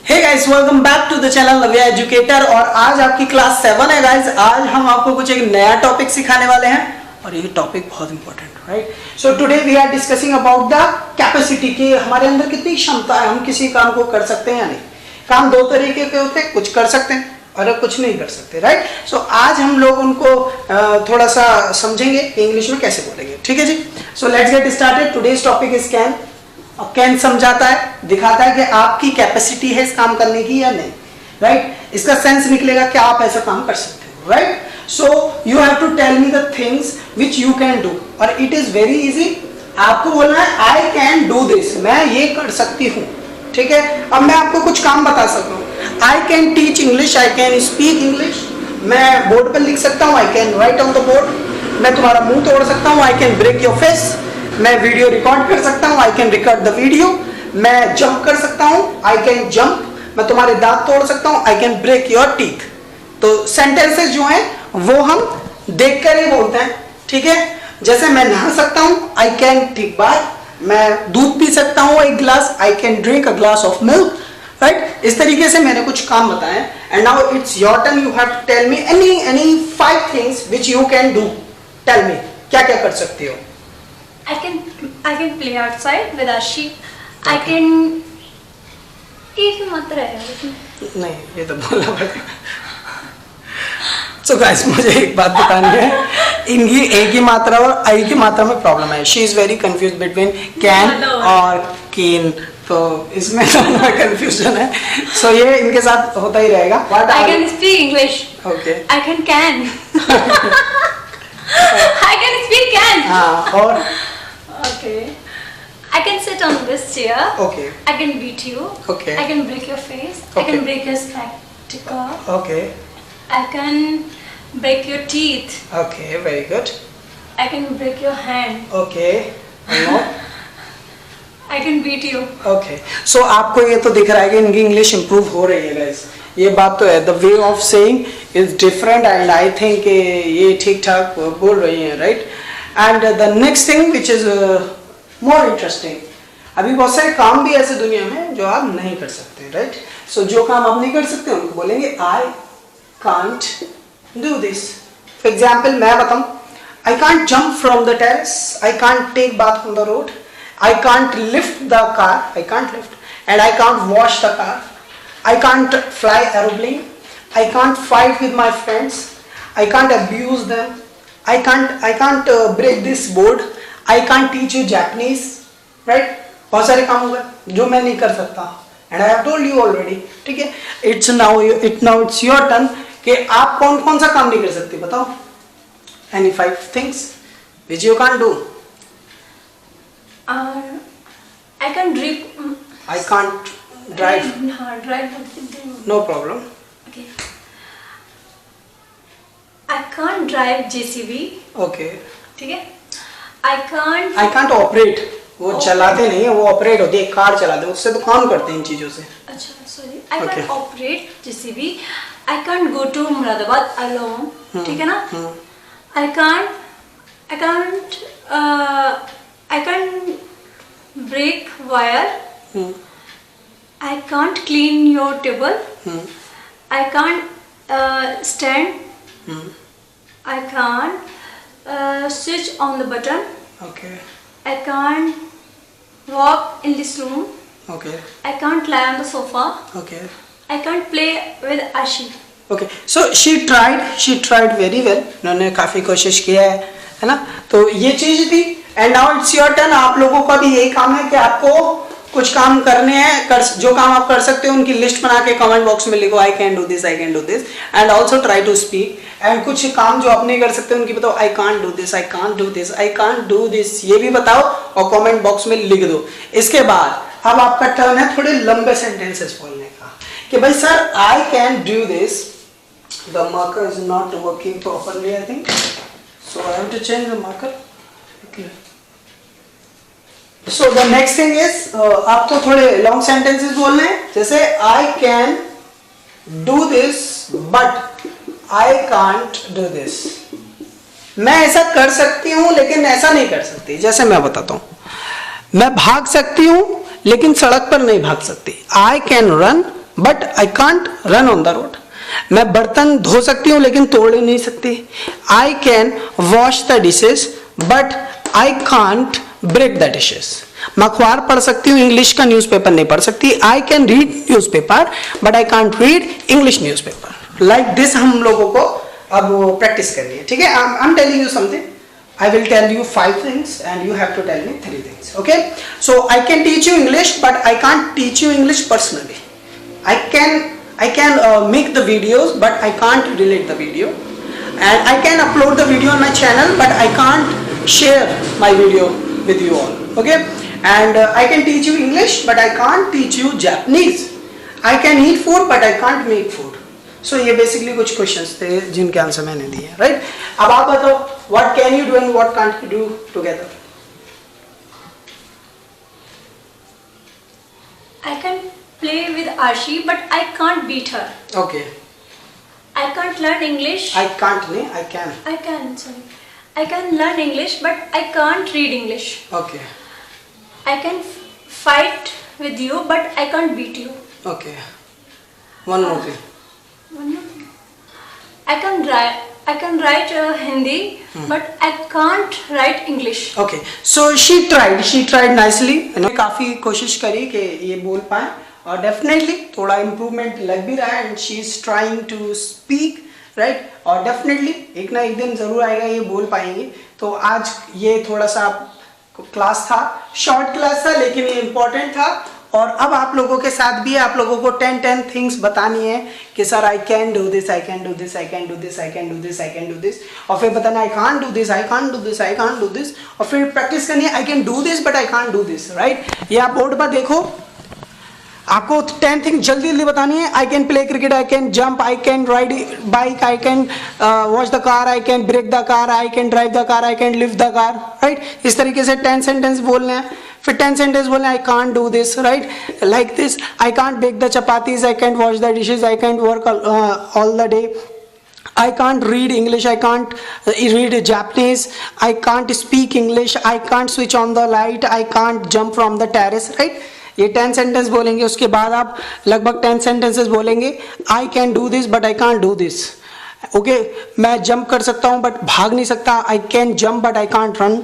Hey guys, welcome back to the channel Navya educator. और आज आपकी क्लास 7 है गाइस। आज हम आपको कुछ एक नया टॉपिक सिखाने वाले हैं और ये टॉपिक बहुत important, right? So today we are discussing about the capacity कि हमारे अंदर कितनी क्षमता है, हम किसी काम को कर सकते हैं या नहीं। काम दो तरीके के होते हैं, कुछ कर सकते हैं और कुछ नहीं कर सकते, राइट? सो आज हम लोग उनको थोड़ा सा समझेंगे कि इंग्लिश में कैसे बोलेंगे, ठीक है जी? So let's get started. Today's topic is can. अब कैन समझाता है, दिखाता है कि आपकी कैपेसिटी है इस काम करने की या नहीं, राइट? इसका सेंस निकलेगा कि आप ऐसा काम कर सकते हो, right? So you have to tell me the things which you can do, और इट इज वेरी इजी। आपको बोलना है आई कैन डू दिस, मैं ये कर सकती हूँ, ठीक है? अब मैं आपको कुछ काम बता सकता हूँ। I can teach English, I can speak English, मैं बोर्ड पर लिख सकता हूँ, I can write on the board, मैं तुम्हारा मुंह तोड़ सकता हूँ, I can break your face, मैं वीडियो रिकॉर्ड कर सकता हूँ, I can record the video, मैं जंप कर सकता हूँ, आई कैन जंप, मैं तुम्हारे दांत तोड़ सकता हूँ, I can break your teeth. तो सेंटेंसेस जो हैं वो हम देखकर ही बोलते हैं, ठीक है? जैसे मैं नहा सकता हूँ, आई कैन टेक बाथ, मैं दूध पी सकता हूँ एक गिलास, I can drink a glass of milk, right? इस तरीके से मैंने कुछ काम बताए। And now it's your turn, you have to tell me any 5 things which you can do. Tell me, क्या क्या कर सकती हो? I can play outside with Ashi. I can एक ही मात्रा है इसमें। नहीं, ये तो बोला पड़ेगा। So guys, मुझे एक बात बतानी है, इनकी एक ही मात्रा और आई की मात्रा में प्रॉब्लम है। She is very confused between can और can, तो इसमें दोनों में confusion है। So ये इनके साथ होता ही रहेगा। I can speak English. Okay. I can. I can speak can. हाँ, और Okay. I can sit on this chair. Okay. I can beat you. Okay. I can break your face. Okay. I can break your spectacle. Okay. I can break your teeth. Okay, very good. I can break your hand. Okay. No. I can beat you. Okay. So आपको ये तो दिख रहा है कि इनकी English improve हो रही है गाइस, ये बात तो है। The way of saying is different and I think ये ठीक ठाक बोल रही हैं, right? And the next thing which is more interesting, अभी बहुत सारे काम भी ऐसे दुनिया में जो आप नहीं कर सकते, राइट? सो जो काम आप नहीं कर सकते उनको बोलेंगे I can't do this. For example मैं बताऊं, I can't jump from the terrace, I can't take bath on the road, I can't lift the car, I can't lift, and I can't wash the car, I can't fly aeroplane, I can't fight with my friends, I can't abuse them, I can't break this board, I can't teach you Japanese, right? बहुत सारे काम हो गए जो मैं नहीं कर सकता, and I have told you already, ठीक है? Now it's your turn कि आप कौन कौन सा काम नहीं कर सकते, बताओ? Any 5 things which you can't do? I can drive. I can't drive. Drive. No problem. Okay. I can't drive JCB. Okay. ठीक है? I can't operate. वो चलाते नहीं है, वो ऑपरेट होती है, कार चलाते हैं, उससे तो काम करते हैं इन चीजों से। अच्छा, sorry. I can't operate JCB. I can't go to Moradabad alone. ठीक है ना? I can't break wire. I can't clean your table. I can't stand. I can't switch on the button. Okay. I can't walk in this room. Okay. I can't lie on the sofa. Okay. I can't play with Ashi. Okay. So she tried very well. उन्होंने काफी कोशिश किया है ना? तो ये चीज थी। And now it's your turn. आप लोगों का भी यही काम है कि आपको कुछ काम करने हैं, जो काम आप कर सकते हो उनकी लिस्ट बना के कमेंट बॉक्स में लिखो, I can do this, I can do this, and also try to speak. And कुछ काम जो आप नहीं कर सकते उनकी बताओ, I can't do this, I can't do this, I can't do this, ये भी बताओ और कमेंट बॉक्स में लिख दो। इसके बाद अब आपका टर्न है थोड़े लंबे सेंटेंसेस बोलने का कि भाई sir I can do this, the marker is not working properly I think, so I have to change the marker. So the next thing is आपको थोड़े लॉन्ग सेंटेंसेस बोलने हैं, जैसे I can do this but I can't do this। मैं ऐसा कर सकती हूँ लेकिन ऐसा नहीं कर सकती। जैसे मैं बताता हूँ, मैं भाग सकती हूँ लेकिन सड़क पर नहीं भाग सकती। I can run but I can't run on the road. मैं बर्तन धो सकती हूँ लेकिन तोड़ नहीं सकती। I can wash the dishes but I can't break the dishes. मैं अखबार पढ़ सकती हूँ, इंग्लिश का न्यूज़पेपर नहीं पढ़ सकती। I can read newspaper but I can't read English newspaper. Like this हम लोगों को अब प्रैक्टिस करनी है, ठीक है। I am telling you something, I will tell you 5 things and you have to tell me 3 things, okay? So I can teach you English but I can't teach you English personally. I can make the videos but I can't relate the video, and I can upload the video on my channel but I can't share my video with you all, okay? And I can teach you English but I can't teach you Japanese. I can eat food but I can't make food. So ये basically कुछ questions थे जिनके answer मैंने दिए, right? अब आप बताओ, what can you do and what can't you do together? I can play with Arshi, but I can't beat her. Okay. I can't learn English. I can't नहीं, I can. I can, sorry. I can learn English, but I can't read English. Okay. I can fight with you, but I can't beat you. Okay. One more thing. One more thing. I can write Hindi, but I can't write English. Okay. So she tried nicely. इन्होंने काफी कोशिश करी कि ये बोल पाए और definitely थोड़ा इम्प्रूवमेंट लग भी रहा है, and she is trying to speak, right? और डेफिनेटली एक ना एक दिन जरूर आएगा ये बोल पाएंगे। तो आज ये थोड़ा सा क्लास था, शॉर्ट क्लास था, लेकिन ये इम्पोर्टेंट था। और अब आप लोगों के साथ भी आप लोगों को 10 थिंग्स बतानी है कि sir I can do this, I can do this, I can do this, I can do this, I can do this, और फिर बताना आई can't do this, I can't do this, I can't do this, और फिर practice करनी है I can do this but I can't do this, right? ये आप board पर देखो, आपको 10 थिंग जल्दी जल्दी बतानी है। I can play cricket, I can jump, I can ride bike, I can watch the car, I can break the car, I can drive the car, I can lift the car, right? इस तरीके से 10 sentence बोलने हैं। फिर 10 sentence बोलने, I can't do this, right? Like this, I can't bake the chapatis, I can't wash the dishes, I can't work all the day, I can't read English, I can't read Japanese, I can't speak English, I can't switch on the light, I can't jump from the terrace, right? ये 10 sentence बोलेंगे। उसके बाद आप लगभग 10 sentences बोलेंगे। आई can do this but I can't do this, okay? मैं jump कर सकता हूँ बट भाग नहीं सकता। I can jump but I can't run.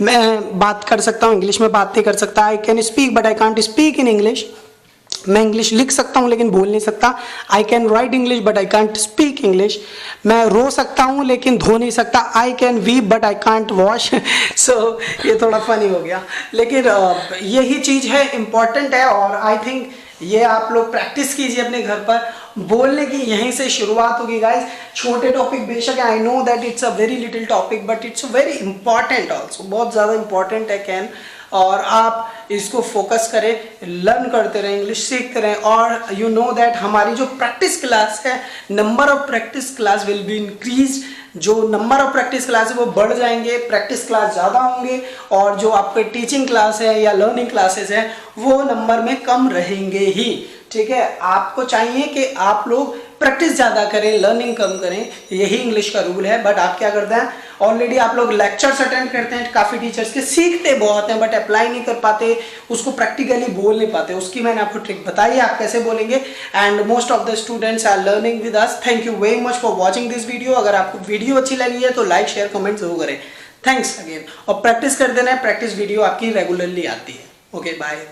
मैं बात कर सकता हूँ, इंग्लिश में बात नहीं कर सकता। I can speak but I can't speak in English. मैं इंग्लिश लिख सकता हूँ लेकिन बोल नहीं सकता। I can write English but I can't speak English. मैं रो सकता हूँ लेकिन धो नहीं सकता। I can weep but I can't wash. So ये थोड़ा फनी हो गया, लेकिन यही चीज़ है, इम्पॉर्टेंट है। और आई थिंक ये आप लोग प्रैक्टिस कीजिए अपने घर पर। बोलने की यहीं से शुरुआत होगी गाइज। छोटे टॉपिक बेशक है, I know that it's a very little topic but it's very important also, बहुत ज़्यादा इंपॉर्टेंट है कैन। और आप इसको फोकस करें, लर्न करते रहें, इंग्लिश सीखते रहें। और यू नो दैट हमारी जो प्रैक्टिस क्लास है, number of practice class will be increase. जो नंबर ऑफ प्रैक्टिस क्लास है वो बढ़ जाएंगे, प्रैक्टिस क्लास ज़्यादा होंगे, और जो आपके टीचिंग क्लास है या लर्निंग क्लासेस हैं वो नंबर में कम रहेंगे ही, ठीक है? आपको चाहिए कि आप लोग प्रैक्टिस ज़्यादा करें, लर्निंग कम करें, यही इंग्लिश का रूल है। बट आप क्या करते हैं, ऑलरेडी आप लोग लेक्चर्स अटेंड करते हैं काफ़ी टीचर्स के, सीखते बहुत हैं बट अप्लाई नहीं कर पाते, उसको प्रैक्टिकली बोल नहीं पाते। उसकी मैंने आपको ट्रिक बताई, आप कैसे बोलेंगे। And most of the students are learning with us. Thank you very much for watching this video. अगर आपको वीडियो अच्छी लगी है तो लाइक शेयर कमेंट जरूर करें। थैंक्स अगेन, और प्रैक्टिस कर देना है, प्रैक्टिस वीडियो आपकी रेगुलरली आती है। Okay, bye.